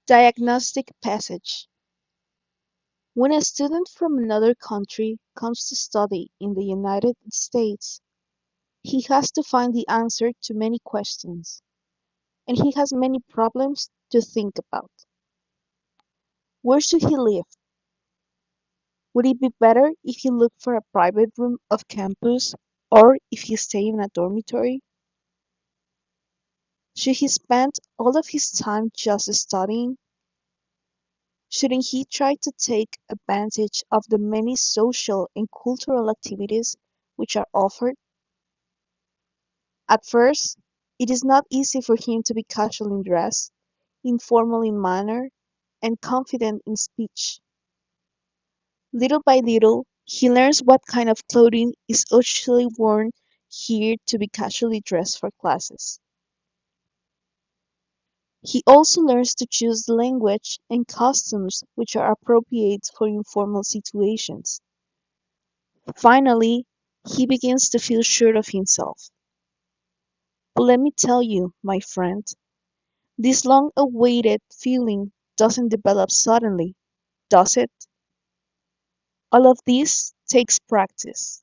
Diagnostic passage: when a student from another country comes to study in the United States, he has to find the answer to many questions, and he has many problems to think about. Where should he live? Would it be better if he looked for a private room off campus or if he stayed in a dormitory? Should he spend all of his time just studying? Shouldn't he try to take advantage of the many social and cultural activities which are offered? At first, it is not easy for him to be casually dressed, informal in manner, and confident in speech. Little by little, he learns what kind of clothing is usually worn here to be casually dressed for classes. He also learns to choose the language and costumes which are appropriate for informal situations. Finally, he begins to feel sure of himself. But let me tell you, my friend, this long-awaited feeling doesn't develop suddenly, does it? All of this takes practice.